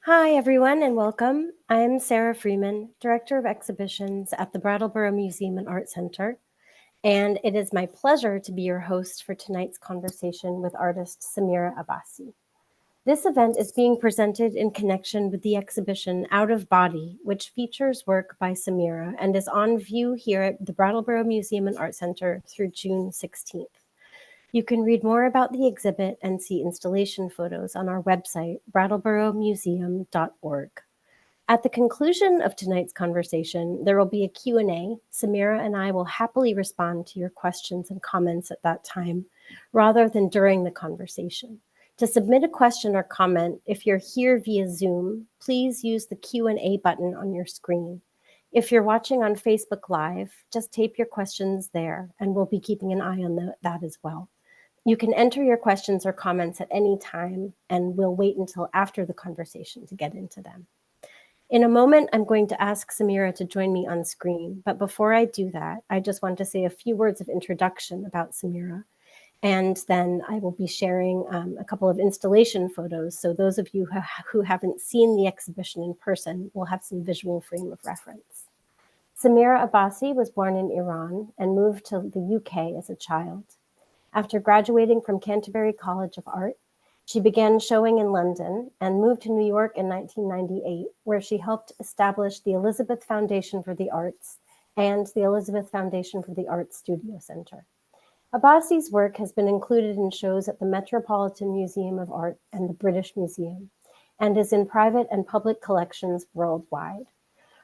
Hi, everyone, and welcome. I'm Sarah Freeman, Director of Exhibitions at the Brattleboro Museum and Art Center, and it is my pleasure to be your host for tonight's conversation with artist Samira Abbassy. This event is being presented in connection with the exhibition Out of Body, which features work by Samira and is on view here at the Brattleboro Museum and Art Center through June 16th. You can read more about the exhibit and see installation photos on our website, brattleboromuseum.org. At the conclusion of tonight's conversation, there will be a Q&A. Samira and I will happily respond to your questions and comments at that time, rather than during the conversation. To submit a question or comment, if you're here via Zoom, please use the Q&A button on your screen. If you're watching on Facebook Live, just tape your questions there, and we'll be keeping an eye on that as well. You can enter your questions or comments at any time, and we'll wait until after the conversation to get into them. In a moment, I'm going to ask Samira to join me on screen, but before I do that, I just want to say a few words of introduction about Samira, and then I will be sharing a couple of installation photos, so those of you who haven't seen the exhibition in person will have some visual frame of reference. Samira Abbassy was born in Iran and moved to the UK as a child. After graduating from Canterbury College of Art, she began showing in London and moved to New York in 1998, where she helped establish the Elizabeth Foundation for the Arts and the Elizabeth Foundation for the Art Studio Center. Abbassy's work has been included in shows at the Metropolitan Museum of Art and the British Museum, and is in private and public collections worldwide.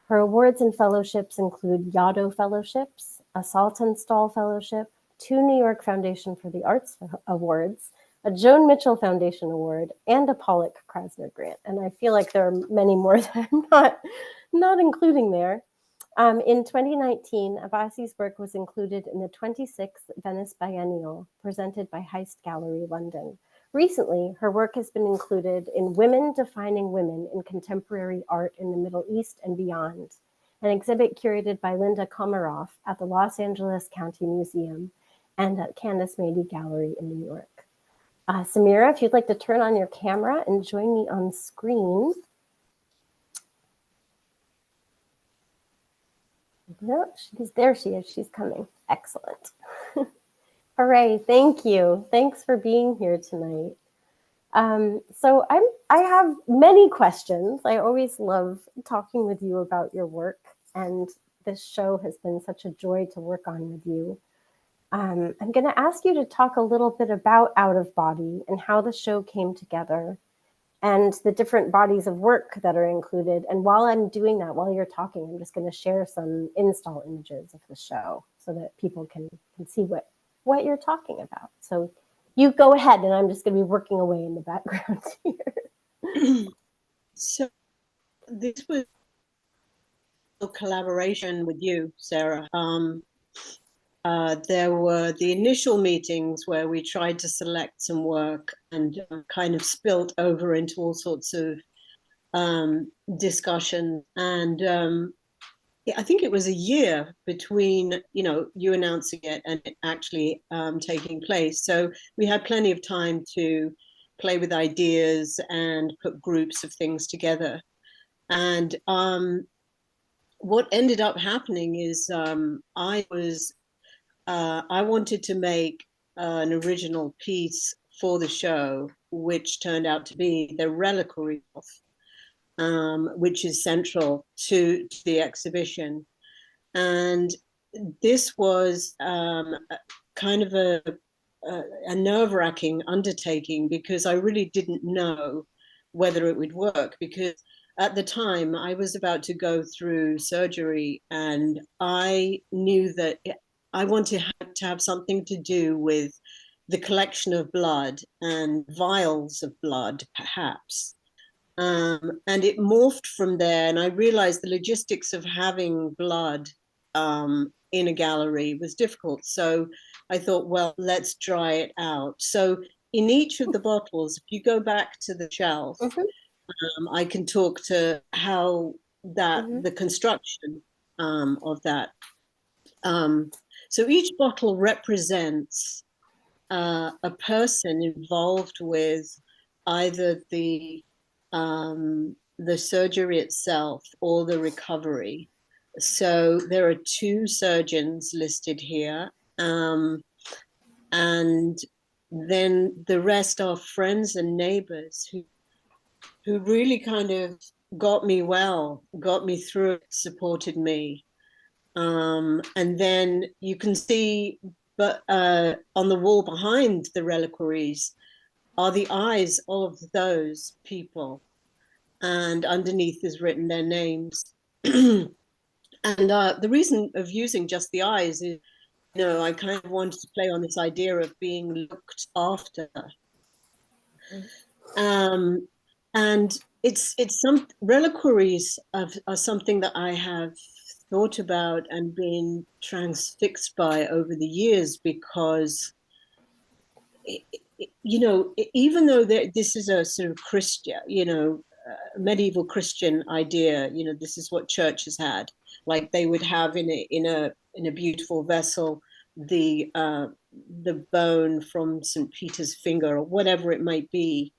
Her awards and fellowships include Yaddo Fellowships, a Saltonstall Fellowship, 2 New York Foundation for the Arts Awards, a Joan Mitchell Foundation Award, and a Pollock Krasner Grant. And I feel like there are many more that I'm not including there. In 2019, Abbassy's work was included in the 26th Venice Biennial, presented by Heist Gallery, London. Recently, her work has been included in Women Defining Women in Contemporary Art in the Middle East and Beyond, an exhibit curated by Linda Komaroff at the Los Angeles County Museum and at Candace Mady Gallery in New York. Samira, if you'd like to turn on your camera and join me on screen. No, there she is, she's coming. Excellent. Hooray, thank you. Thanks for being here tonight. So I have many questions. I always love talking with you about your work, and this show has been such a joy to work on with you. I'm going to ask you to talk a little bit about Out of Body and how the show came together and the different bodies of work that are included. And while I'm doing that, while you're talking, I'm just going to share some install images of the show so that people can see what you're talking about. So you go ahead, and I'm just going to be working away in the background here. So this was a collaboration with you, Sarah. There were the initial meetings where we tried to select some work and kind of spilt over into all sorts of discussion. And I think it was a year between, you announcing it and it actually taking place. So we had plenty of time to play with ideas and put groups of things together. And what ended up happening is I wanted to make an original piece for the show, which turned out to be the reliquary, which is central to the exhibition. And this was kind of a nerve-wracking undertaking, because I really didn't know whether it would work, because at the time I was about to go through surgery, and I knew that I wanted to have something to do with the collection of blood and vials of blood, perhaps. And it morphed from there, and I realized the logistics of having blood in a gallery was difficult. So I thought, well, let's try it out. So in each of the bottles, if you go back to the shelf, I can talk to how the construction of that. So each bottle represents a person involved with either the the surgery itself or the recovery. So there are 2 surgeons listed here, and then the rest are friends and neighbors who really kind of got me through it, supported me. And then you can see, but on the wall behind the reliquaries are the eyes of those people, and underneath is written their names. And the reason of using just the eyes is, I kind of wanted to play on this idea of being looked after. And it's some reliquaries are something that I have thought about and been transfixed by over the years, because even though this is a sort of Christian, medieval Christian idea, this is what churches had. Like they would have in a beautiful vessel the bone from St. Peter's finger or whatever it might be.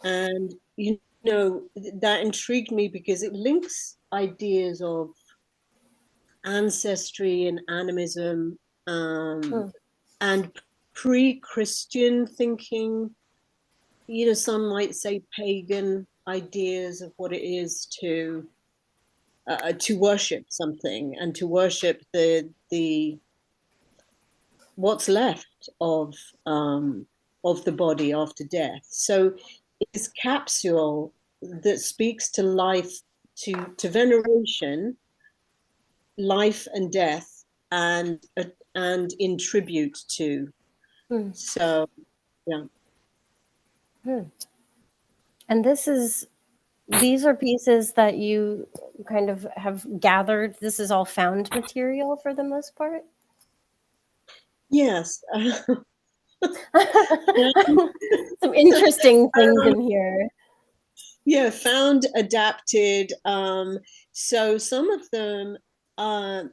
And that intrigued me because it links ideas of ancestry and animism, and pre-Christian thinking, some might say pagan ideas of what it is to worship something and to worship the what's left of the body after death. So this capsule that speaks to life, to veneration, life and death, and in tribute to. So yeah. And these are pieces that you kind of have gathered. This is all found material for the most part? Yes. Some interesting things in here. Yeah, found, adapted. So some of them, 1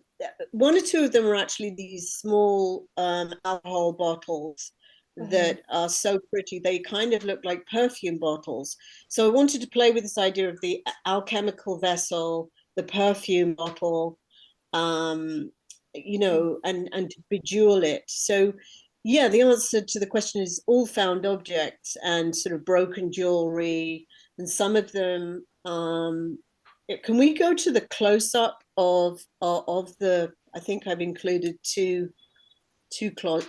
or 2 of them are actually these small alcohol bottles that are so pretty. They kind of look like perfume bottles. So I wanted to play with this idea of the alchemical vessel, the perfume bottle, and to bejewel it. So yeah, the answer to the question is all found objects and sort of broken jewelry, and some of them. Can we go to the close-up of the? I think I've included two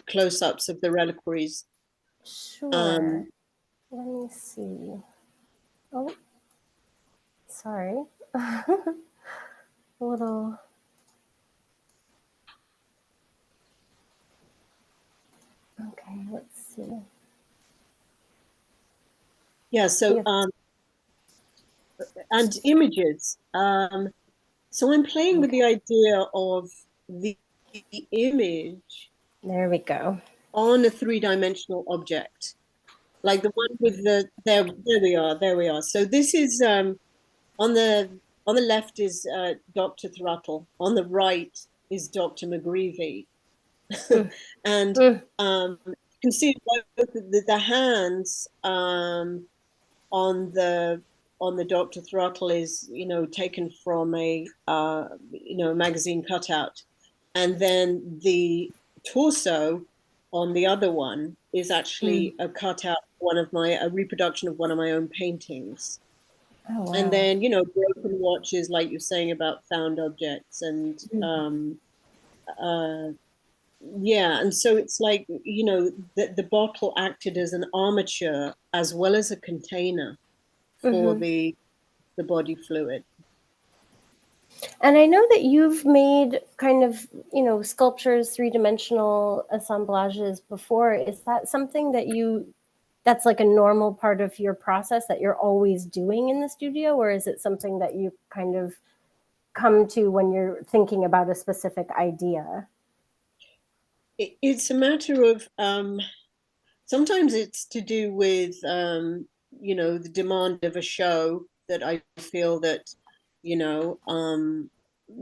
close-ups of the reliquaries. Sure. Let me see. Oh, sorry. A little. Okay, let's see. Yeah. So and images. So I'm playing with the idea of the image. There we go. On a 3-dimensional object, like the one with there we are. So this is on the left is Dr. Thruttle, on the right is Dr. McGreevy. And you can see both the hands on the Dr. Thruttle is taken from a magazine cutout, and then the torso on the other one is actually a cutout, a reproduction of one of my own paintings. Oh, wow. And then broken watches, like you're saying about found objects, and yeah, and so it's like the bottle acted as an armature as well as a container for the body fluid. And I know that you've made kind of, sculptures, 3-dimensional assemblages before. Is that something that's like a normal part of your process that you're always doing in the studio? Or is it something that you kind of come to when you're thinking about a specific idea? It's a matter of, sometimes it's to do with, the demand of a show, that I feel that,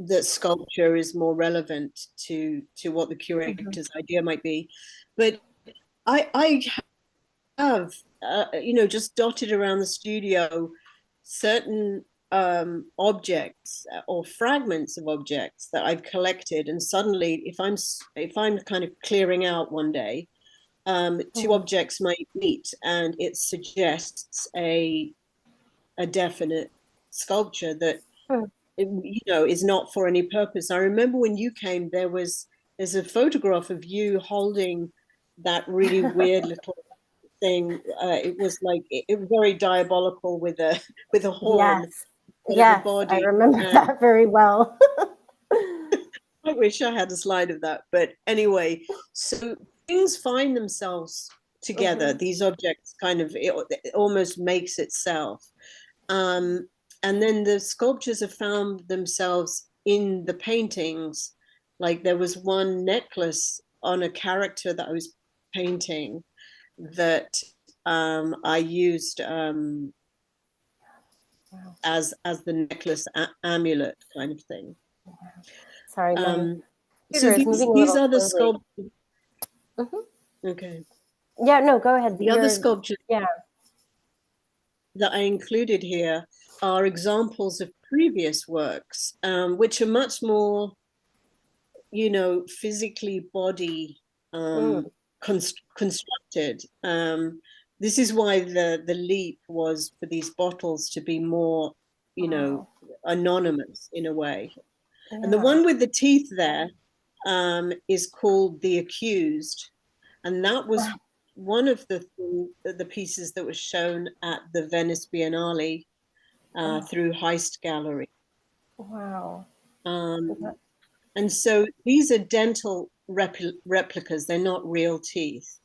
that sculpture is more relevant to what the curator's idea might be. But I have, just dotted around the studio certain objects or fragments of objects that I've collected, and suddenly, if I'm kind of clearing out one day, two objects might meet, and it suggests a definite sculpture that is not for any purpose. I remember when you came, there's a photograph of you holding that really weird little thing. It was like it was very diabolical with a horn. Yes, The yes, I body. remember that very well. I wish I had a slide of that, but anyway, so things find themselves together. These objects kind of it almost makes itself. And then the sculptures have found themselves in the paintings. Like there was one necklace on a character that I was painting that I used as the necklace amulet kind of thing. Sorry, my So computer is moving a these little are the slowly. sculptures. Okay. Yeah, no, go ahead. The other sculptures yeah. that I included here are examples of previous works, which are much more, physically body constructed. This is why the leap was for these bottles to be more, anonymous in a way. Yeah. And the one with the teeth there is called The Accused. And that was one of the pieces that was shown at the Venice Biennale through Heist Gallery. Wow. And so these are dental replicas. They're not real teeth.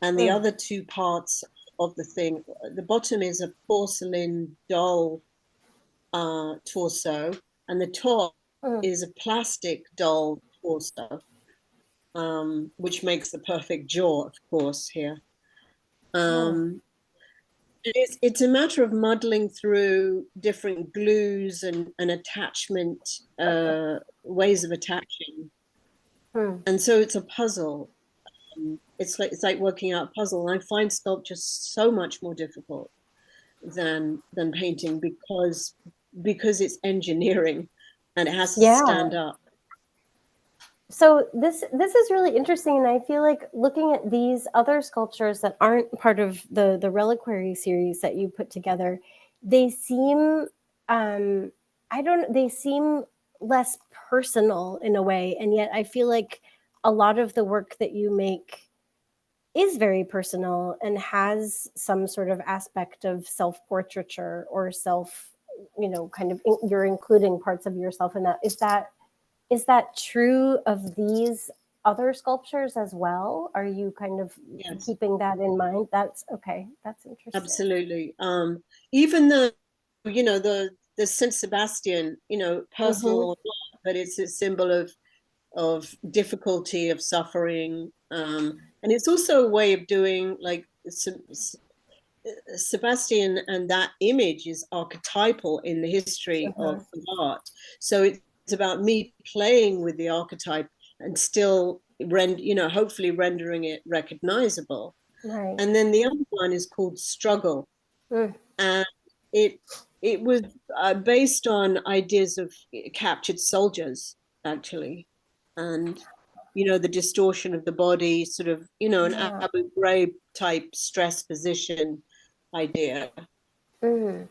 And the other two parts of the thing, the bottom is a porcelain doll torso, and the top is a plastic doll torso, which makes the perfect jaw, of course, here. It's a matter of muddling through different glues and attachment ways of attaching, and so it's a puzzle. It's like working out a puzzle, and I find sculpture so much more difficult than painting because it's engineering and it has to stand up. So this is really interesting, and I feel like looking at these other sculptures that aren't part of the reliquary series that you put together, they seem they seem less personal in a way, and yet I feel like a lot of the work that you make is very personal and has some sort of aspect of self-portraiture or self, kind of you're including parts of yourself in that. Is that true of these other sculptures as well? Are you kind of keeping that in mind? That's okay. That's interesting. Absolutely. Even though, the Saint Sebastian, personal, but it's a symbol of difficulty, of suffering. And it's also a way of doing, like, Sebastian, and that image is archetypal in the history of art. So it's about me playing with the archetype and still hopefully rendering it recognizable. Right. And then the other one is called Struggle. And it was based on ideas of captured soldiers, actually. And the distortion of the body, sort of, an Abu Ghraib type stress position idea. But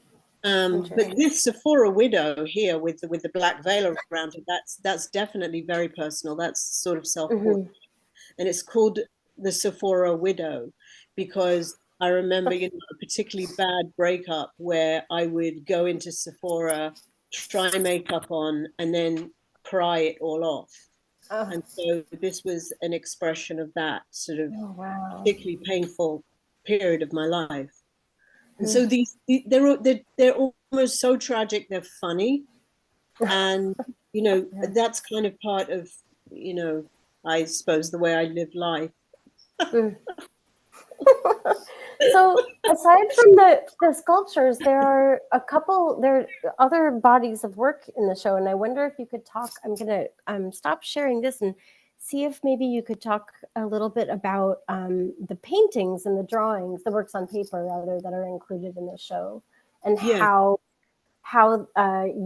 this Sephora widow here with the black veil around it, that's definitely very personal. That's sort of self-portrait. And it's called the Sephora widow because I remember, a particularly bad breakup where I would go into Sephora, try makeup on, and then cry it all off. And so this was an expression of that sort of particularly painful period of my life. And so they're almost so tragic, they're funny. And, that's kind of part of, I suppose, the way I live life. So aside from the sculptures, there are other bodies of work in the show, and I wonder if you could talk. I'm going to stop sharing this and see if maybe you could talk a little bit about the paintings and the drawings, the works on paper rather, that are included in the show, and Yeah. how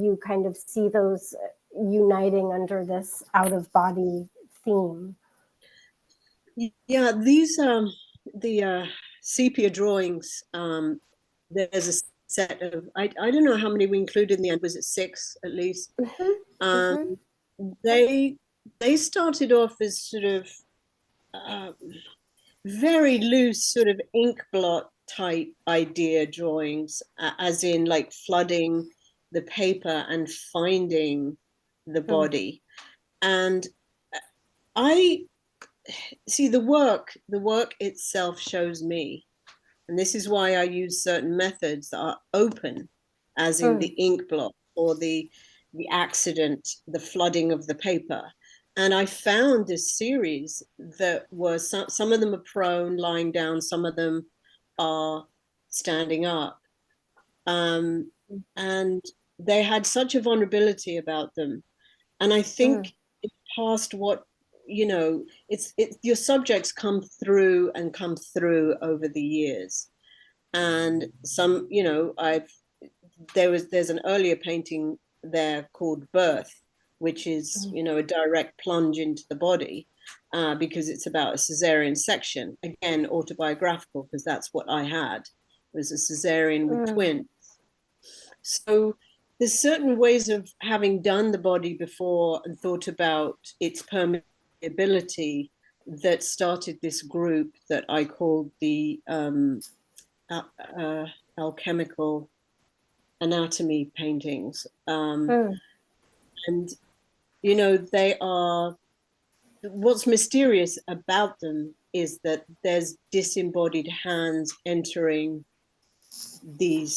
you kind of see those uniting under this out of body theme. Yeah, these the sepia drawings. There's a set of I don't know how many we included in the end. Was it 6 at least? Mm-hmm. Um, Mm-hmm. they started off as sort of uh, very loose, sort of ink blot type idea drawings, as in like flooding the paper and finding the body. And I see the work itself shows me, and this is why I use certain methods that are open, as in the ink blot or the accident, the flooding of the paper. And I found this series that was some of them are prone, lying down, some of them are standing up, and they had such a vulnerability about them. And I think it's past what, it's your subjects come through and come through over the years. And some, there's an earlier painting there called Birth, which is, a direct plunge into the body, because it's about a cesarean section. Again, autobiographical, because that's what I had, was a cesarean with twins. So there's certain ways of having done the body before and thought about its permeability that started this group that I called the alchemical anatomy paintings. And, they are, what's mysterious about them is that there's disembodied hands entering the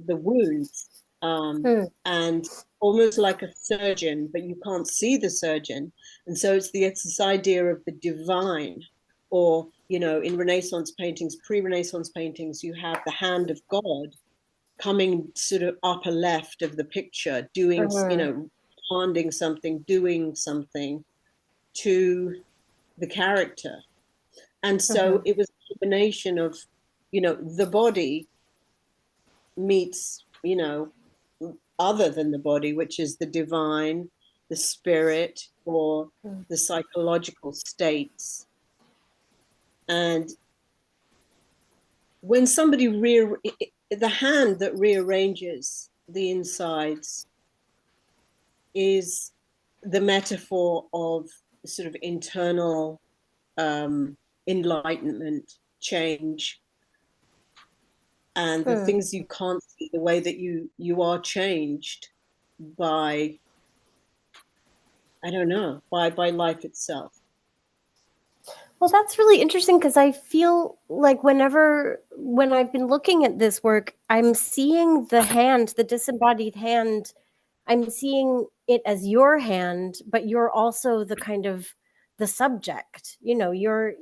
wounds, and almost like a surgeon, but you can't see the surgeon. And so it's this idea of the divine, or, in Renaissance paintings, pre-Renaissance paintings, you have the hand of God coming sort of upper left of the picture, doing, handing something, doing something to the character. And so it was a combination of, the body meets, other than the body, which is the divine, the spirit, or the psychological states. And when somebody the hand that rearranges the insides is the metaphor of sort of internal enlightenment, change, and the things you can't see, the way that you are changed by, I don't know, by life itself. Well, that's really interesting, because I feel like when I've been looking at this work, I'm seeing the hand, the disembodied hand, I'm seeing it as your hand, but you're also the kind of the subject, you're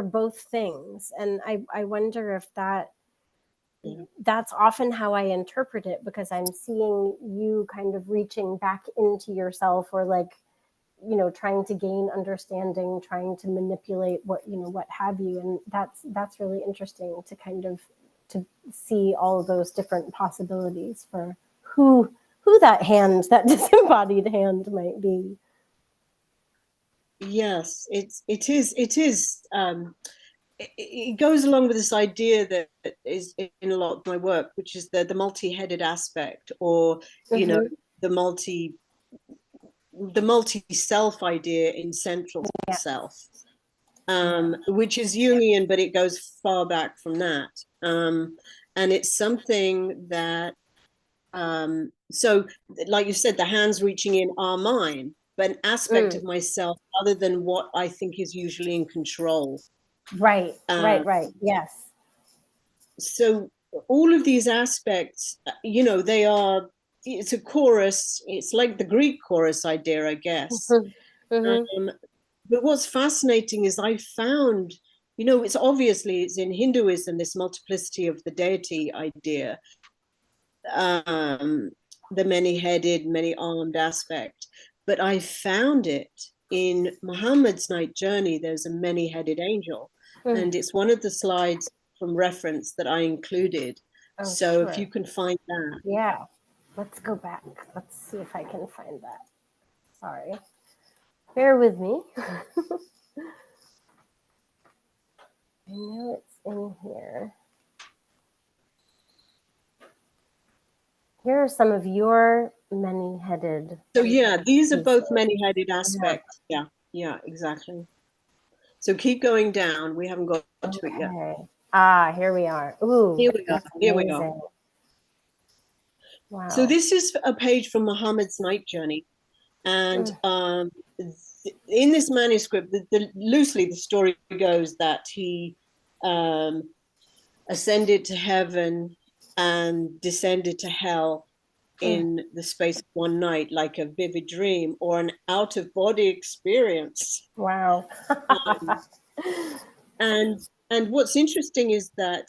both things. And I wonder if that's often how I interpret it, because I'm seeing you kind of reaching back into yourself, or like, trying to gain understanding, trying to manipulate what have you. And that's really interesting to kind of to see all of those different possibilities for who that disembodied hand might be. Yes, it is. It goes along with this idea that is in a lot of my work, which is the multi-headed aspect, or the multi-self idea in central self, which is Jungian, but it goes far back from that. And it's something that, so like you said, the hands reaching in are mine, but an aspect of myself other than what I think is usually in control. Right. Yes. So all of these aspects, it's a chorus. It's like the Greek chorus idea, I guess. But what's fascinating is I found, it's in Hinduism, this multiplicity of the deity idea, the many-headed, many-armed aspect. But I found it in Muhammad's Night Journey. There's a many-headed angel, and it's one of the slides from reference that I included. Oh, So if sure. you can find that. Yeah. Let's go back. Let's see if I can find that. Sorry. Bear with me. I know it's in here. Here are some of your many-headed. So yeah, these are both pieces. many-headed aspects. Yeah, yeah, exactly. So keep going down. We haven't got to it yet. Okay. Ah, here we are. Ooh, Here we are. that's Here we are. amazing. Wow. So this is a page from Muhammad's Night Journey. And in this manuscript, loosely the story goes that he ascended to heaven and descended to hell in the space of one night, like a vivid dream or an out-of-body experience. Wow. And what's interesting is that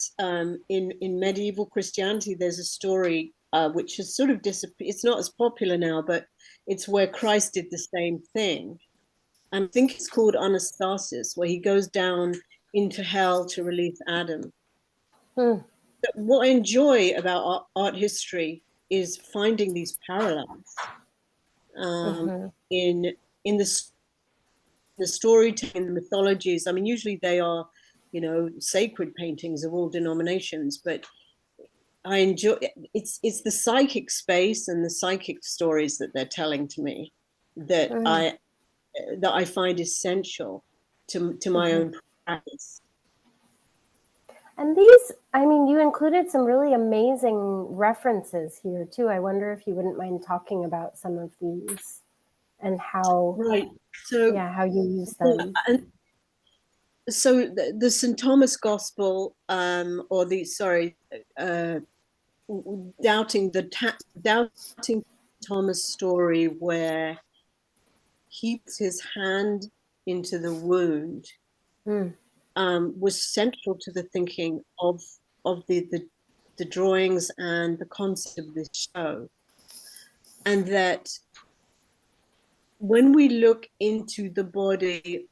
in medieval Christianity, there's a story which has sort of disappeared. It's not as popular now, but it's where Christ did the same thing. And I think it's called Anastasis, where he goes down into hell to release Adam. What I enjoy about art history is finding these parallels in the storytelling, the mythologies. I mean, usually they are, you know, sacred paintings of all denominations, but I enjoy it's the psychic space and the psychic stories that they're telling to me that I find essential to my own practice. And these, I mean, you included some really amazing references here too. I wonder if you wouldn't mind talking about some of these and how, right? So yeah, how you use them. And so the St. Thomas Gospel, or the doubting Thomas story where he puts his hand into the wound, was central to the thinking of the drawings and the concept of this show. And that when we look into the body,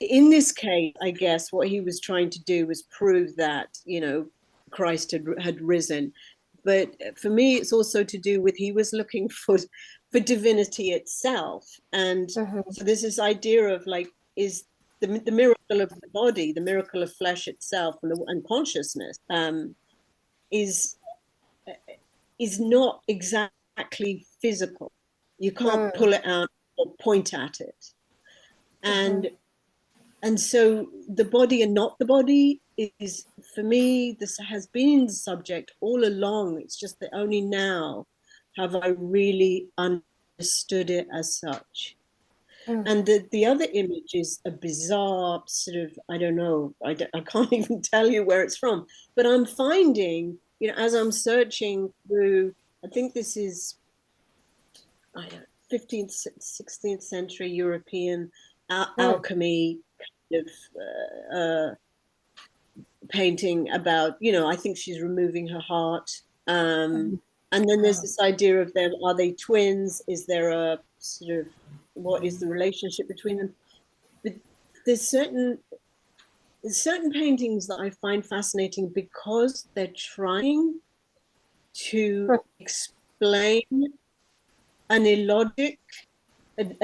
in this case, I guess what he was trying to do was prove that, you know, Christ had risen. But for me, it's also to do with he was looking for divinity itself. And so there's this idea of like, is the miracle of the body, the miracle of flesh itself and consciousness is not exactly physical. You can't pull it out or point at it. And so the body and not the body is, for me, this has been the subject all along. It's just that only now have I really understood it as such. And the other image is a bizarre sort of, I don't know, I can't even tell you where it's from, but I'm finding, you know, as I'm searching through, I think this is, I don't know, 15th, 16th century European alchemy kind of painting about, you know, I think she's removing her heart. And then there's this idea of them, are they twins? Is there a sort of, what is the relationship between them? But there's certain paintings that I find fascinating because they're trying to explain an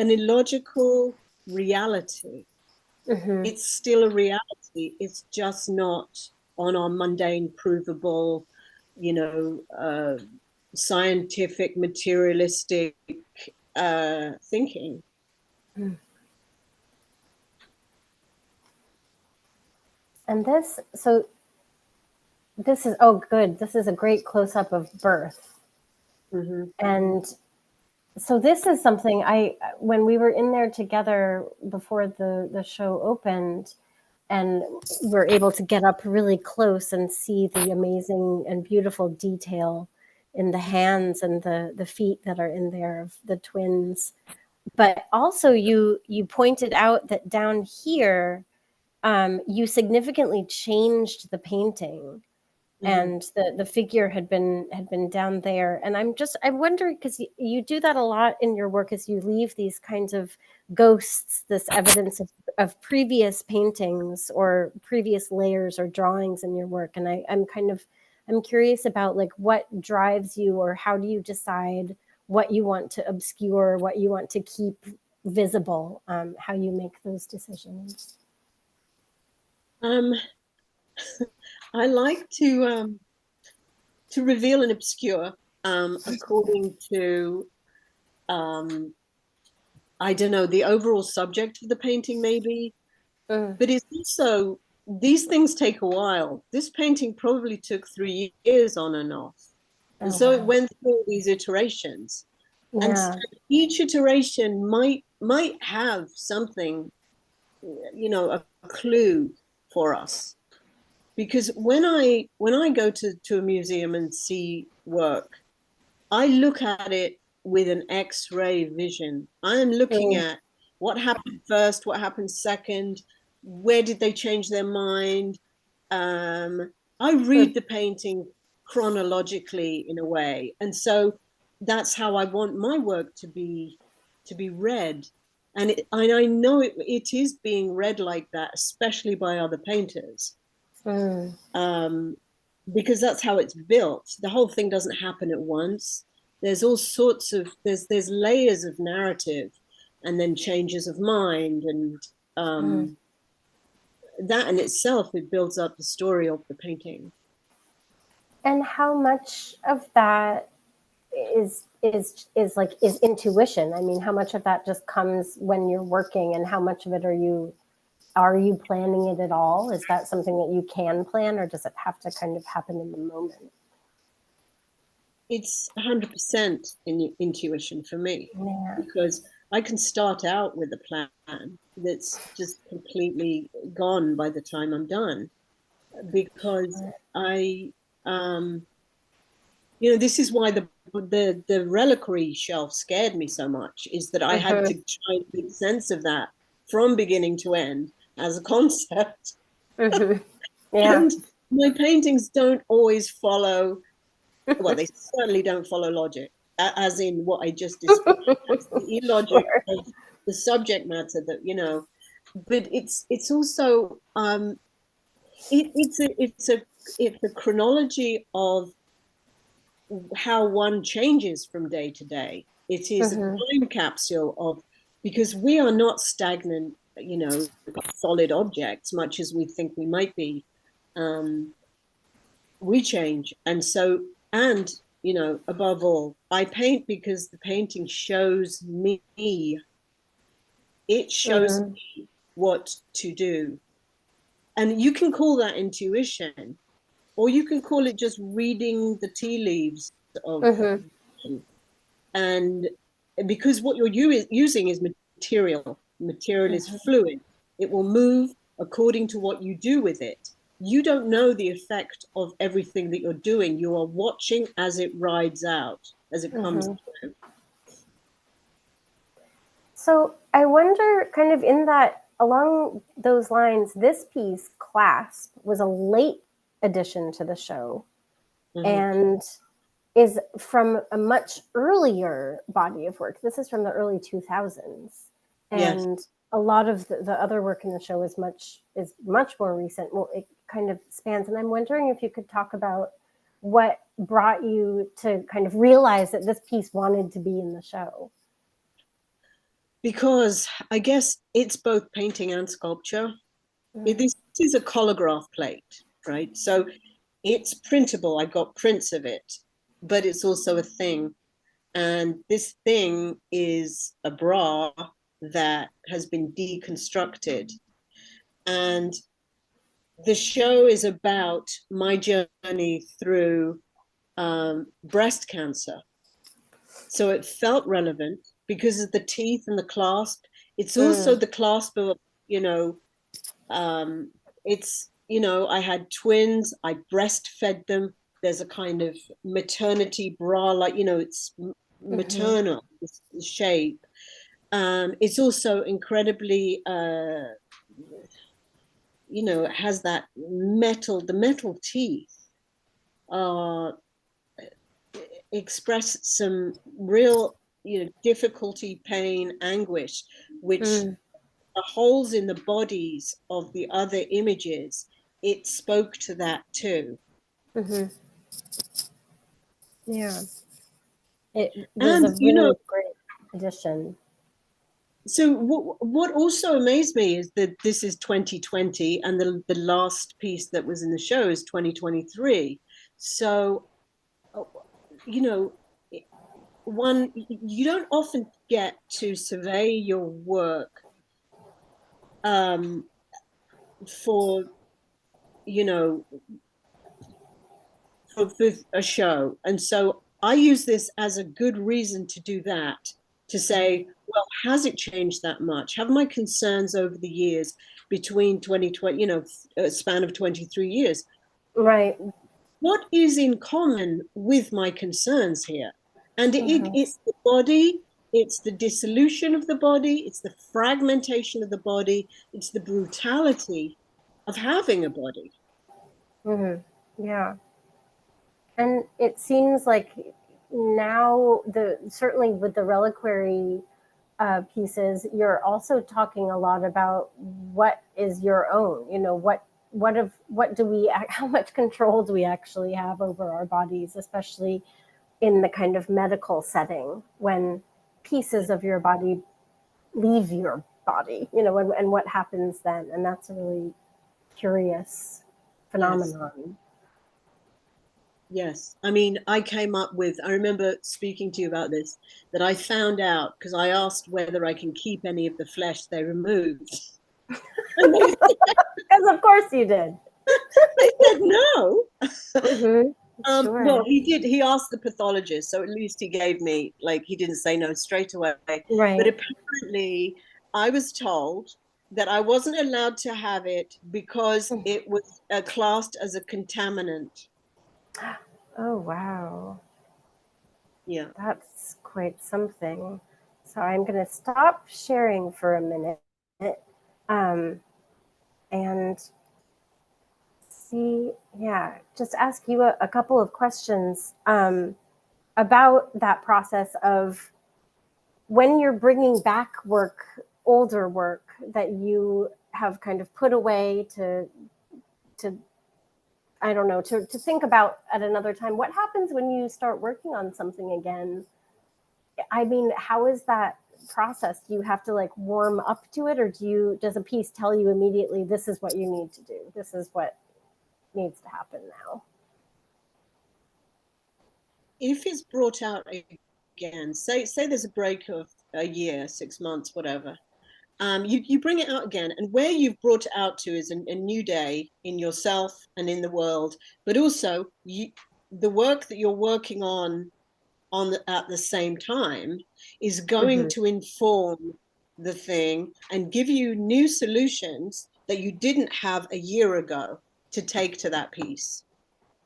illogical reality. It's still a reality. It's just not on our mundane, provable, you know, scientific, materialistic thinking. And this, so this is, oh, good. This is a great close-up of birth. And so this is something when we were in there together before the show opened, and we're able to get up really close and see the amazing and beautiful detail in the hands and the feet that are in there of the twins. But also you pointed out that down here, you significantly changed the painting and the figure had been down there. And I'm wondering, because you do that a lot in your work, is you leave these kinds of ghosts, this evidence of previous paintings or previous layers or drawings in your work. And I'm curious about like what drives you, or how do you decide what you want to obscure, what you want to keep visible, how you make those decisions. I like to reveal and obscure according to I don't know, the overall subject of the painting maybe, but it's also, these things take a while. This painting probably took 3 years on and off, and so it went through these iterations. Yeah. And so each iteration might have something, you know, a clue for us. Because when I go to a museum and see work, I look at it with an X-ray vision. I am looking at what happened first, what happened second, where did they change their mind. I read the painting chronologically in a way, and so that's how I want my work to be read. And I know it is being read like that, especially by other painters. Because that's how it's built. The whole thing doesn't happen at once. There's all sorts of there's layers of narrative, and then changes of mind, and that in itself, it builds up the story of the painting. And how much of that is intuition? I mean, how much of that just comes when you're working, and how much of it are you planning it at all? Is that something that you can plan, or does it have to kind of happen in the moment? It's 100% intuition for me, because I can start out with a plan that's just completely gone by the time I'm done, because this is why the reliquary shelf scared me so much, is that I had to try and make sense of that from beginning to end as a concept. And my paintings don't always follow, well, they certainly don't follow logic, as in what I just described. That's the illogic of the subject matter that, but it's also it's a chronology of how one changes from day to day. It is a time capsule of, because we are not stagnant, solid objects, much as we think we might be. We change. And so, and, above all, I paint because the painting shows me. It shows me what to do. And you can call that intuition, or you can call it just reading the tea leaves of, and because what you're using is material. Material is fluid. It will move according to what you do with it. You don't know the effect of everything that you're doing. You are watching as it rides out, as it comes through. So I wonder, kind of in that, along those lines, this piece, Clasp, was a late addition to the show, and is from a much earlier body of work. This is from the early 2000s. And a lot of the other work in the show is much more recent. Well, it kind of spans. And I'm wondering if you could talk about what brought you to kind of realize that this piece wanted to be in the show. Because I guess it's both painting and sculpture. This is a colograph plate, right? So it's printable. I got prints of it, but it's also a thing. And this thing is a bra that has been deconstructed. And the show is about my journey through breast cancer. So it felt relevant because of the teeth and the clasp. It's also the clasp of, I had twins, I breastfed them. There's a kind of maternity bra, like, it's maternal shape. It's also incredibly, it has that the metal teeth. express some real, difficulty, pain, anguish, which the holes in the bodies of the other images, it spoke to that too. Mm-hmm. Yeah. It was And a really great addition. so what also amazed me is that this is 2020 and the last piece that was in the show is 2023. So, you know, you don't often get to survey your work um, for, you know, for a show. And so I use this as a good reason to do that, to say, well, has it changed that much? Have my concerns over the years between 2020, a span of 23 years, Right. what is in common with my concerns here? And Mm-hmm. it's the body, it's the dissolution of the body, it's the fragmentation of the body, it's the brutality of having a body. Mm-hmm. Yeah. And it seems like now certainly with the reliquary pieces, you're also talking a lot about what is your own. What do we? How much control do we actually have over our bodies, especially in the kind of medical setting when pieces of your body leave your body. And what happens then? And that's a really curious Yes. phenomenon. Yes. I mean, I remember speaking to you about this, that I found out because I asked whether I can keep any of the flesh they removed. And Because of course you did. they said no. Mm-hmm. Well, Sure. he did. He asked the pathologist, so at least he gave me, like, he didn't say no straight away. But Right. apparently, I was told that I wasn't allowed to have it because it was classed as a contaminant. Oh, wow. Yeah. That's quite something. So I'm going to stop sharing for a minute um, and see, yeah, just ask you a couple of questions about that process of when you're bringing back work, older work that you have kind of put away to I don't know, to think about at another time. What happens when you start working on something again? I mean, how is that process? Do you have to like warm up to it, or does a piece tell you immediately this is what you need to do? This is what needs to happen now? If it's brought out again, say there's a break of a year, 6 months, whatever. You bring it out again, and where you've brought it out to is a new day in yourself and in the world, but also the work that you're working on at the same time is going Mm-hmm. to inform the thing and give you new solutions that you didn't have a year ago to take to that piece.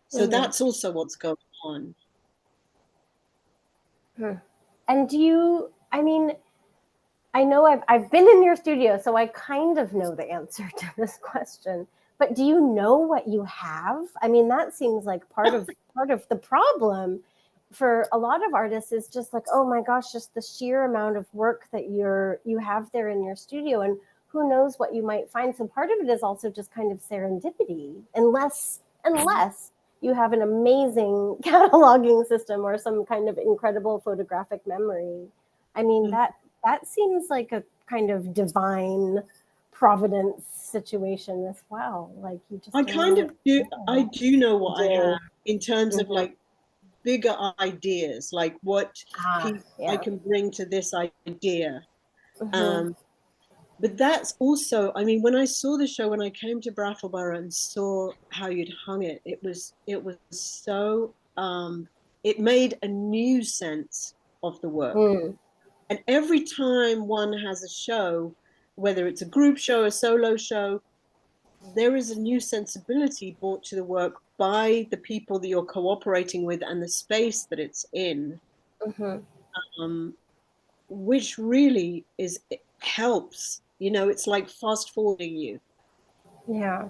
So Mm-hmm. that's also what's going on. Hmm. And I mean, I know I've been in your studio, so I kind of know the answer to this question. But do you know what you have? I mean, that seems like part of the problem for a lot of artists is just like, oh my gosh, just the sheer amount of work that you have there in your studio, and who knows what you might find. So part of it is also just kind of serendipity, unless you have an amazing cataloging system or some kind of incredible photographic memory. I mean, that seems like a kind of divine providence situation as well. Like you just I don't know kind of what do. to I do. do know what I Do. have in terms of Mm-hmm. like bigger ideas, like what Ah, piece I yeah. can bring to this idea. Mm-hmm. Um, but that's also, I mean, when I saw the show, when I came to Brattleboro and saw how you'd hung it, it was so it made a new sense of the work. Mm. And every time one has a show, whether it's a group show, a solo show, there is a new sensibility brought to the work by the people that you're cooperating with and the space that it's in, Mm-hmm. um, which really helps. It's like fast forwarding you. Yeah.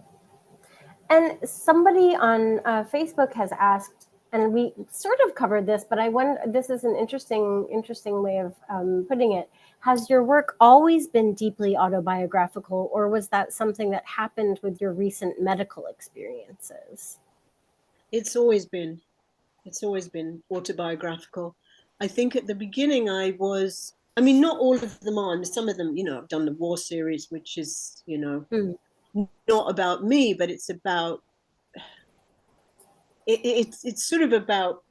And somebody on Facebook has asked, and we sort of covered this, but I wonder, this is an interesting way of putting it. Has your work always been deeply autobiographical, or was that something that happened with your recent medical experiences? It's always been autobiographical. I think at the beginning I mean, not all of them are, and some of them, I've done the war series, which is, Mm. not about me, but it's about, it's sort of about,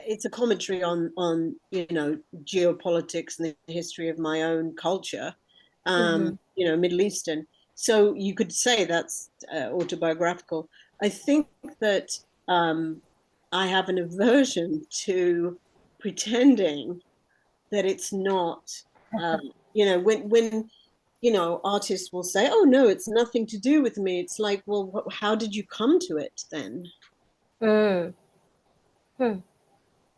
it's a commentary on, geopolitics and the history of my own culture, Mm-hmm. Middle Eastern. So you could say that's autobiographical. I think that I have an aversion to pretending that it's not. Um, when artists will say, "Oh no, it's nothing to do with me." It's like, well, how did you come to it then? Mm. Hmm.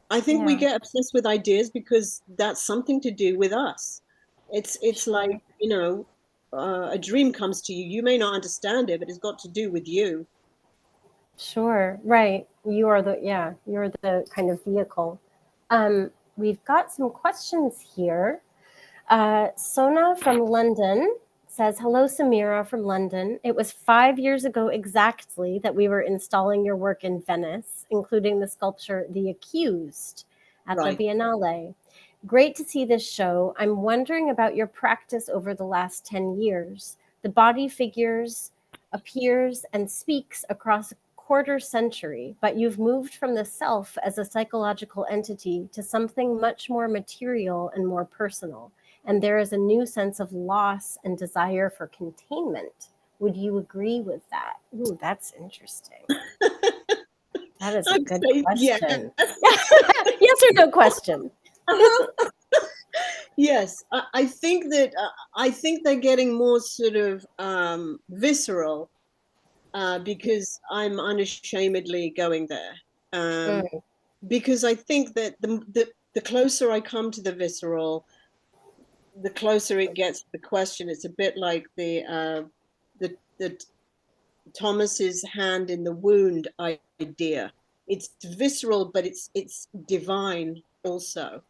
I think we Yeah, get obsessed with ideas because that's something to do with us. It's like, sure. a dream comes to you. You may not understand it, but it's got to do with you. Sure, right. You're the kind of vehicle. We've got some questions here. Sona from London says, "Hello, Samira from London. It was 5 years ago exactly that we were installing your work in Venice, including the sculpture The Accused at the Right. Biennale. Great to see this show. I'm wondering about your practice over the last 10 years. The body figures, appears, and speaks across a quarter century, but you've moved from the self as a psychological entity to something much more material and more personal. And there is a new sense of loss and desire for containment. Would you agree with that?" Ooh, that's interesting. That is a I'd good say yes. question. Yes or no question. Uh-huh. Yes, I think that I think they're getting more sort of visceral, because I'm unashamedly going there. Um, Mm, because I think that the closer I come to the visceral, the closer it gets to the question. It's a bit like the Thomas's hand in the wound idea. It's visceral, but it's divine also.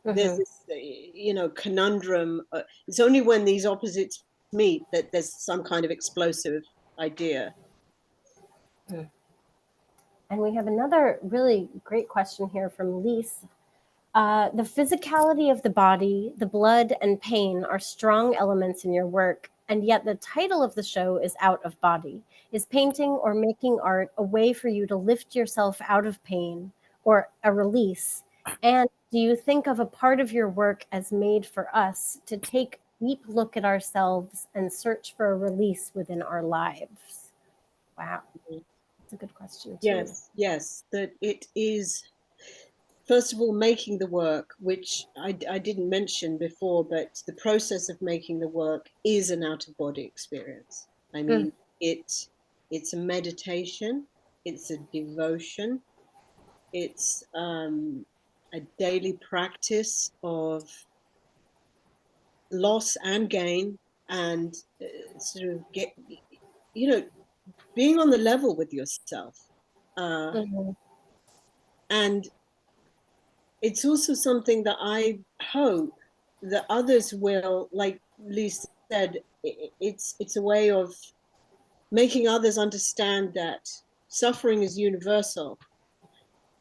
There's mhm. this, conundrum. It's only when these opposites meet that there's some kind of explosive idea. Mm. And we have another really great question here from Lise. The physicality of the body, the blood, and pain are strong elements in your work, and yet the title of the show is Out of Body. Is painting or making art a way for you to lift yourself out of pain or a release? And do you think of a part of your work as made for us to take a deep look at ourselves and search for a release within our lives? Wow, that's a good question, too. Yes, that it is. First of all, making the work, which I didn't mention before, but the process of making the work is an out of body experience. I Mm, mean, it's a meditation, it's a devotion, it's a daily practice of loss and gain, and sort of you know, being on the level with yourself. mhm, And it's also something that I hope that others will, like Lisa said, it's a way of making others understand that suffering is universal.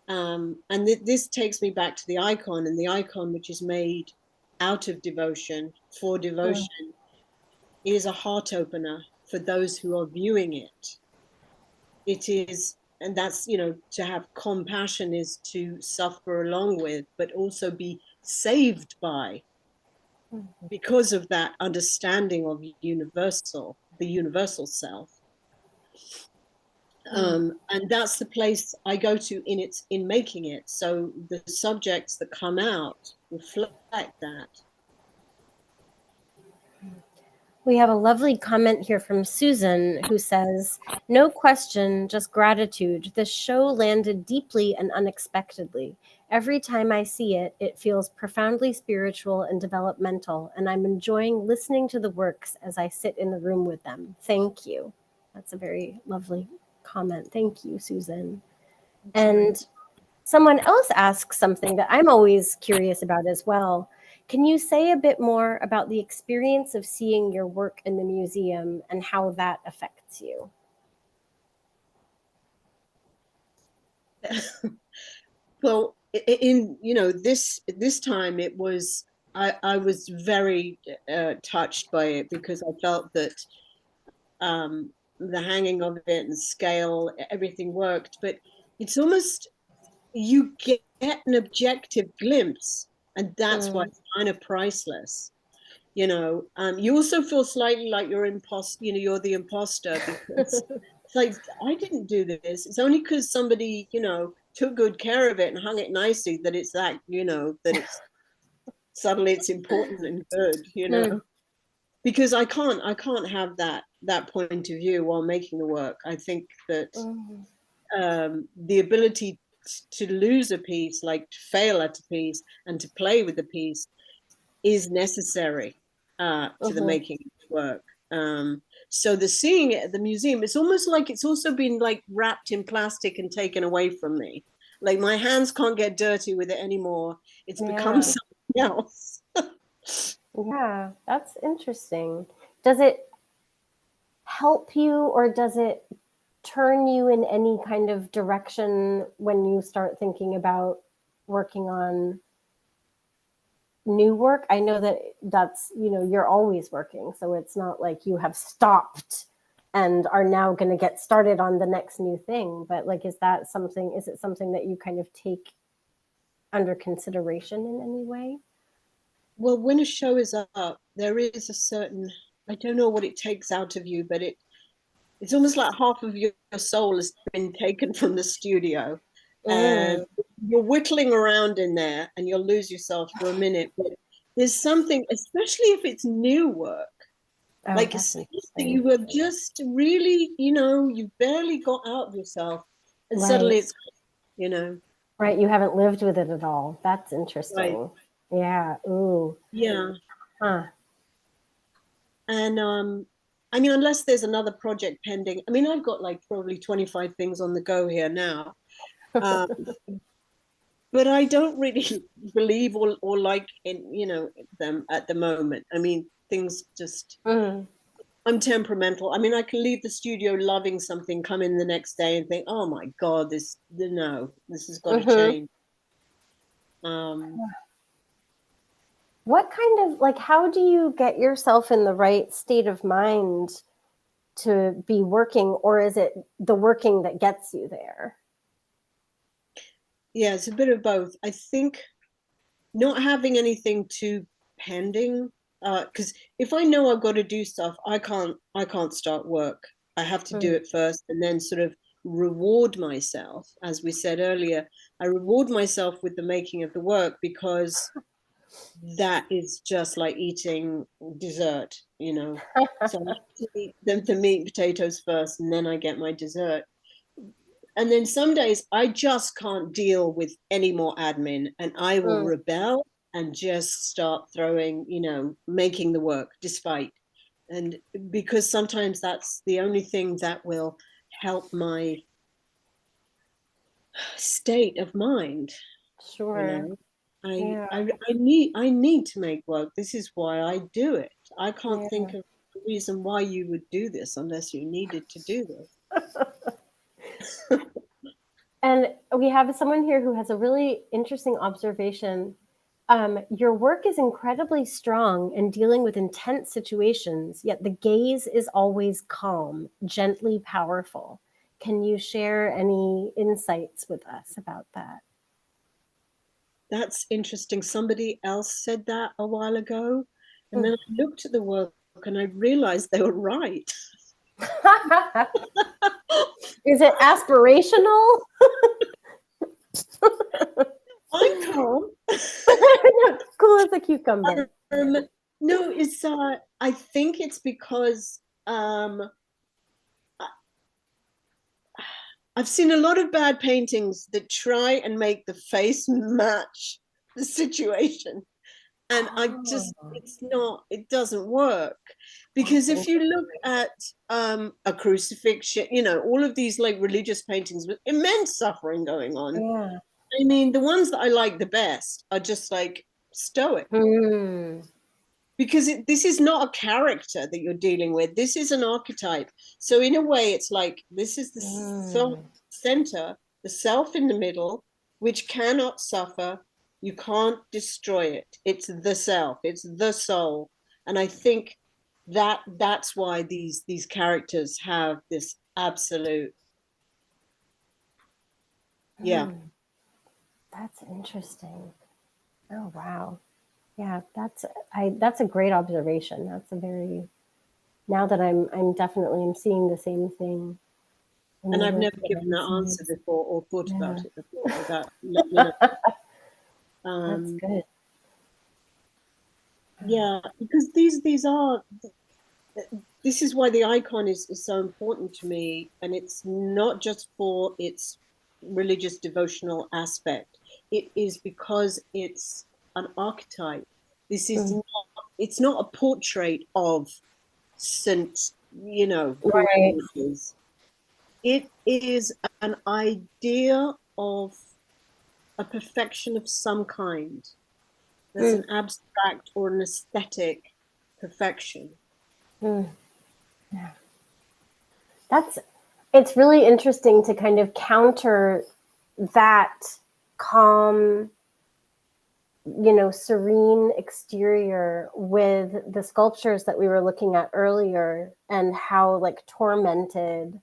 And this takes me back to the icon, and the icon, which is made out of devotion for mm, devotion, is a heart opener for those who are viewing it. It is, and that's, to have compassion is to suffer along with, but also be saved by, mm, because of that understanding of the universal self. mm. And that's the place I go to in making it. So the subjects that come out reflect that. We have a lovely comment here from Susan who says, "No question, just gratitude. This show landed deeply and unexpectedly. Every time I see it, it feels profoundly spiritual and developmental, and I'm enjoying listening to the works as I sit in the room with them. Thank you." That's a very lovely comment. Thank you, Susan. And someone else asks something that I'm always curious about as well. Can you say a bit more about the experience of seeing your work in the museum and how that affects you? Well, in this time it was I was very touched by it because I felt that the hanging of it and scale, everything worked, but it's almost you get an objective glimpse, and that's why it's kind of priceless. You also feel slightly like you're the imposter because it's like I didn't do this. It's only because somebody took good care of it and hung it nicely that it's that it's suddenly it's important and good. Because I can't have that point of view while making the work. I think that the ability to lose a piece, like to fail at a piece and to play with the piece, is necessary to the making of the work. So the seeing it at the museum, it's almost like it's also been like wrapped in plastic and taken away from me. Like my hands can't get dirty with it anymore. It's become something else. Yeah, that's interesting. Does it help you or does it turn you in any kind of direction when you start thinking about working on new work? I know that's, you're always working, so it's not like you have stopped and are now going to get started on the next new thing. But like, is it something that you kind of take under consideration in any way? Well, when a show is up, there is a certain, I don't know what it takes out of you, but it's almost like half of your soul has been taken from the studio. And you're whittling around in there and you'll lose yourself for a minute. But there's something, especially if it's new work, like a space that you have just really, you barely got out of yourself. And suddenly it's, Right, you haven't lived with it at all. That's interesting. Right. Yeah. Ooh. Yeah. Huh. And I mean, unless there's another project pending, I mean, I've got like probably 25 things on the go here now. But I don't really believe or like in them at the moment. I mean, things just I'm temperamental. I mean, I can leave the studio loving something, come in the next day and think, oh my God, this has got to change. What kind of, like, how do you get yourself in the right state of mind to be working, or is it the working that gets you there? Yeah, it's a bit of both. I think not having anything too pending, because if I know I've got to do stuff, I can't start work. I have to do it first and then sort of reward myself. As we said earlier, I reward myself with the making of the work because that is just like eating dessert. So I have to eat the meat and potatoes first and then I get my dessert. And then some days I just can't deal with any more admin and I will rebel and just start making the work despite. And because sometimes that's the only thing that will help my state of mind. Sure. I need to make work. This is why I do it. I can't think of a reason why you would do this unless you needed to do this. And we have someone here who has a really interesting observation. Your work is incredibly strong in dealing with intense situations, yet the gaze is always calm, gently powerful. Can you share any insights with us about that? That's interesting. Somebody else said that a while ago. And then I looked at the work and I realized they were right. Is it aspirational? I'm calm. Cool as a cucumber. No, it's I think it's because I've seen a lot of bad paintings that try and make the face match the situation. And Oh, it doesn't work. Because that's if you look interesting. at a crucifixion, all of these like religious paintings with immense suffering going on. Yeah. I mean, the ones that I like the best are just like stoic. Hmm. Because this is not a character that you're dealing with. This is an archetype. So in a way, it's like this is the Hmm. center, the self in the middle, which cannot suffer. You can't destroy it. It's the self. It's the soul. And I think that's why these characters have this absolute, yeah. Hmm. That's interesting. Oh, wow. Yeah, that's a great observation. That's a very now that I'm definitely I'm seeing the same thing in And the I've work never that given I'm that answer seeing. before or thought Yeah, about it before. So that let me know. that's Um, good. yeah, because these are this is why the icon is so important to me, and it's not just for its religious devotional aspect. It is because it's an archetype. This is Mm. not, it's not a portrait of Saint, whoever Right. it is. It is an idea of a perfection of some kind. There's Mm. an abstract or an aesthetic perfection. Mm. Yeah. That's it's really interesting to kind of counter that calm, serene exterior with the sculptures that we were looking at earlier and how like tormented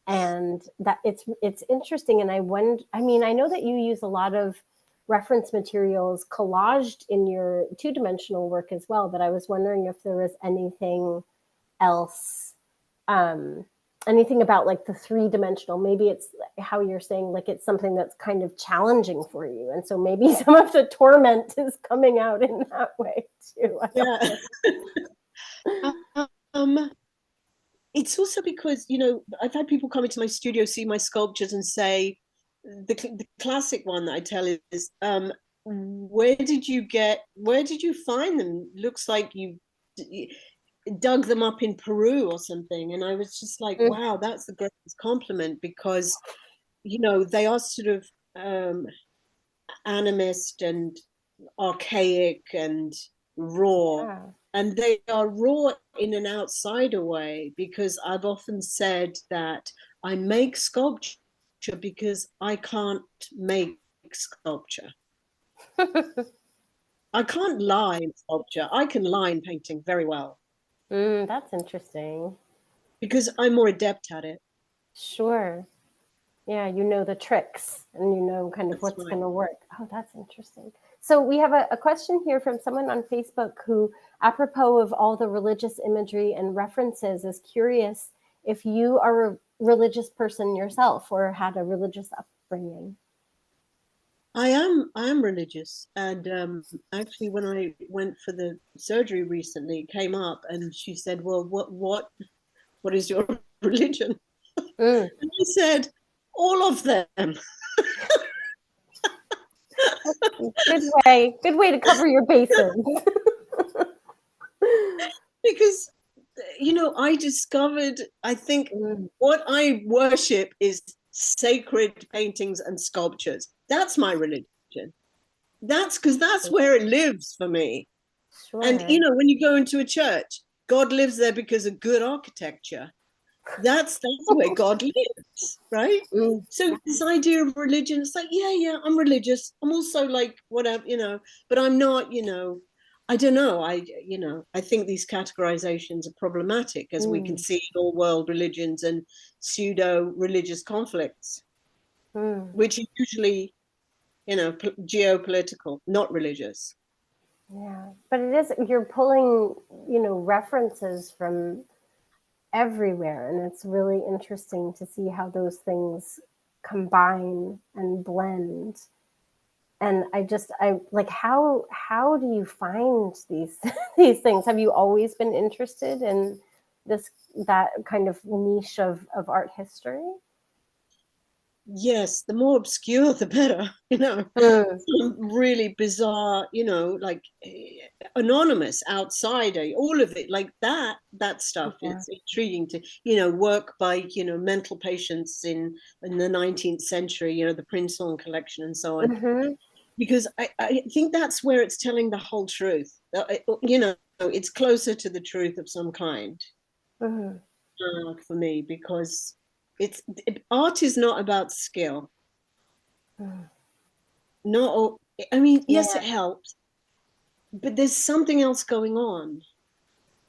and that it's interesting and I know that you use a lot of reference materials collaged in your two-dimensional work as well, but I was wondering if there was anything else, um, anything about like the three-dimensional. Maybe it's how you're saying like it's something that's kind of challenging for you, and so maybe some of the torment is coming out in that way too. I don't Yeah. know. um, it's also because I've had people come into my studio, see my sculptures, and say the classic one that I tell is, where did you find them? Looks like you dug them up in Peru or something. And I was just like, Mm, wow, that's the greatest compliment, because they are sort of animist and archaic and raw. yeah. And they are raw in an outsider way, because I've often said that I make sculpture because I can't make sculpture. I can't lie in sculpture. I can lie in painting very well That's interesting. because I'm more adept at it. Sure. Yeah, you know the tricks and you know kind of That's what's right. going to work. Oh, that's interesting. So we have a question here from someone on Facebook who, apropos of all the religious imagery and references, is curious if you are a religious person yourself or had a religious upbringing. I am religious, and actually, when I went for the surgery recently, it came up, and she said, "Well, what is your religion?" Mm, And I said, "All of them," good way to cover your bases. because I discovered. I think Mm, what I worship is sacred paintings and sculptures. That's my religion. That's because that's where it lives for me. And sure. when you go into a church, God lives there because of good architecture. That's where God lives, right? Mm, So this idea of religion, it's like, yeah, I'm religious. I'm also like whatever, but I'm not, I don't know. I think these categorizations are problematic, as we can mm, see in all world religions and pseudo religious conflicts, mm. which are usually, geopolitical, not religious. Yeah, but it is you're pulling, references from everywhere, and it's really interesting to see how those things combine and blend. And I like how do you find these these things? Have you always been interested in this that kind of niche of art history? yes, the more obscure, the better, you know. Mm. Some really bizarre, you know, like anonymous, outsider, all of it, like that stuff Yeah. is intriguing to, you know, work by, you know, mental patients in the 19th century, you know, the Princeton collection and so on. Mm-hmm. Because I think that's where it's telling the whole truth. You know, it's closer to the truth of some kind Mm-hmm. for me, because art is not about skill. Mm-hmm. Not, I mean, yes, Yeah. it helps, but there's something else going on.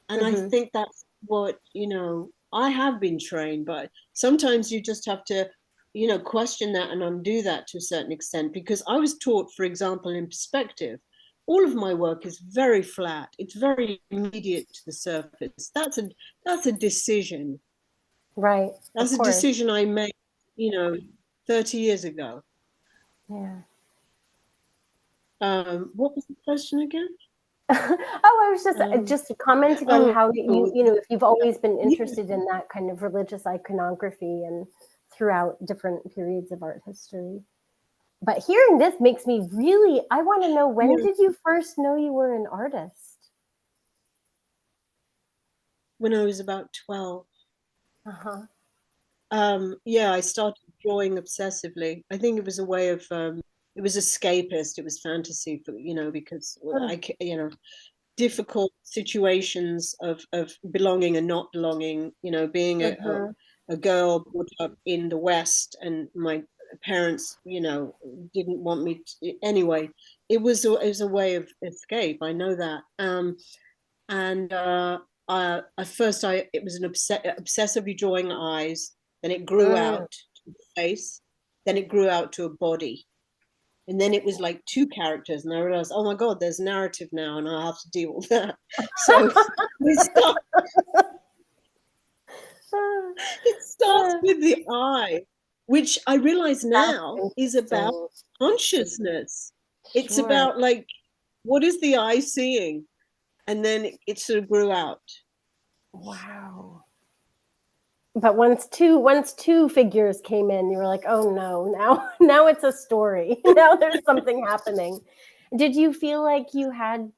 And I Mm-hmm. think that's what, you know, I have been trained, but sometimes you just have to, you know, question that and undo that to a certain extent. Because I was taught, for example, in perspective, all of my work is very flat. It's very immediate to the surface. That's a decision. Right. Of That's a course. decision I made, you know, 30 years ago. Yeah. What was the question again? Oh, I was Um, just commenting on oh, how you know, if you've always been yeah, interested in that kind of religious iconography and throughout different periods of art history. But hearing this makes me really, I want to know, when yeah. did you first know you were an artist? When I was about 12. Uh-huh. Yeah, I started drawing obsessively. I think it was a way of, it was escapist. It was fantasy for, you know, because you know, difficult situations of belonging and not belonging, you know, being Uh-huh. a girl brought up in the West, and my parents, you know, didn't want me to, anyway. It was a way of escape. I know that. And at first it was an obsessively drawing eyes, then it grew Mm. out to a face, then it grew out to a body, and then it was like two characters, and I realized, oh my god, there's narrative now, and I have to deal with that. So it starts with the eye, which I realize That's now is about interesting. consciousness. It's Sure. about, like, what is the eye seeing, and then it sort of grew out. Wow. But once two figures came in, you were like, oh no, now it's a story. Now there's something happening. Did you feel like you had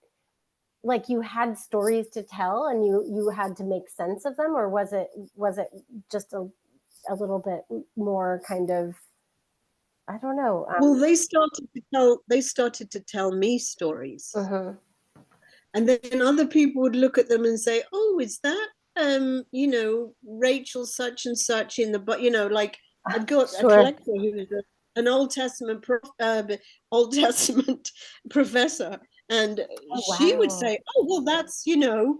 stories to tell and you had to make sense of them, or was it just a little bit more kind of, I don't know. Well, they started to tell me stories, Mhm. and then other people would look at them and say, "Oh, is that you know, Rachel such and such in the, but, you know, like, I've got a Sure. collector who is an Old Testament professor, and Oh she would wow. say, "Oh, well, that's, you know,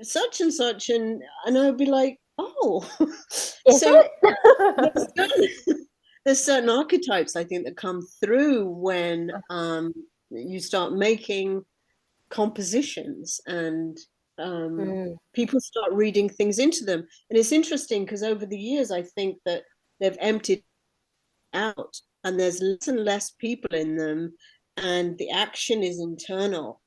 such and such," and I would be like, "Oh," Is so it? there's certain, there's certain archetypes, I think, that come through when you start making compositions, and Mm. people start reading things into them. And it's interesting because over the years, I think that they've emptied out, and there's less and less people in them, and the action is internal.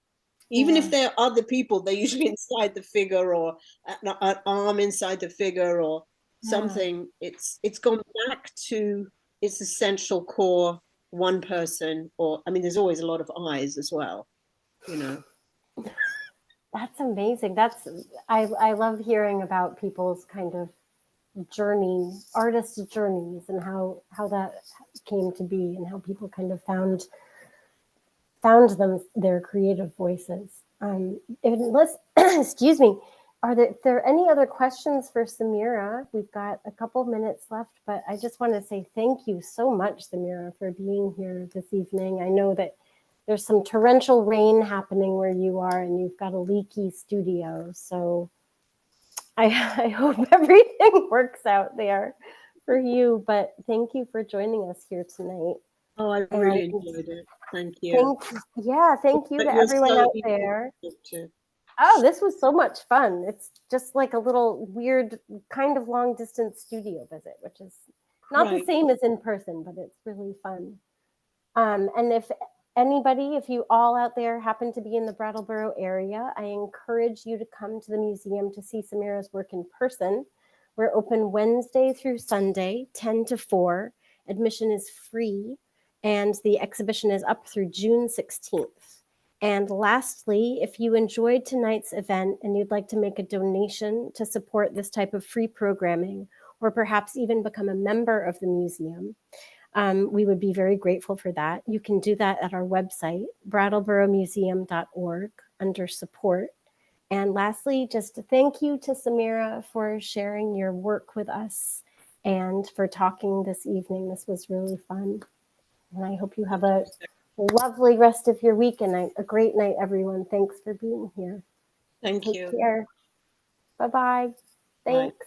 Even if Yeah. there are other people, they're usually inside the figure, or an arm inside the figure, or Yeah. something. It's gone back to its essential core, one person, or, I mean, there's always a lot of eyes as well, you know. That's amazing. I love hearing about people's kind of journey, artist journeys, and how that came to be, and how people kind of found their creative voices. Let's excuse me. Are there any other questions for Samira? We've got a couple minutes left, but I just want to say thank you so much, Samira, for being here this evening. I know that there's some torrential rain happening where you are, and you've got a leaky studio. So I hope everything works out there for you. But thank you for joining us here tonight. Oh, I And really enjoyed it. Thank you. thank you to But you're everyone so out easy there. to talk to. Oh, this was so much fun. It's just like a little weird, kind of long distance studio visit, which is not the Right. same as in person, but it's really fun. And if you all out there happen to be in the Brattleboro area, I encourage you to come to the museum to see Samira's work in person. We're open Wednesday through Sunday, 10 to 4, Admission is free, and the exhibition is up through June 16th. And lastly, if you enjoyed tonight's event and you'd like to make a donation to support this type of free programming, or perhaps even become a member of the museum, we would be very grateful for that. You can do that at our website, brattleboromuseum.org, under support. And lastly, just a thank you to Samira for sharing your work with us and for talking this evening. This was really fun. And I hope you have a lovely rest of your week and a great night, everyone. Thanks for being here. Thank you. Take care. Bye-bye. Thanks. Bye.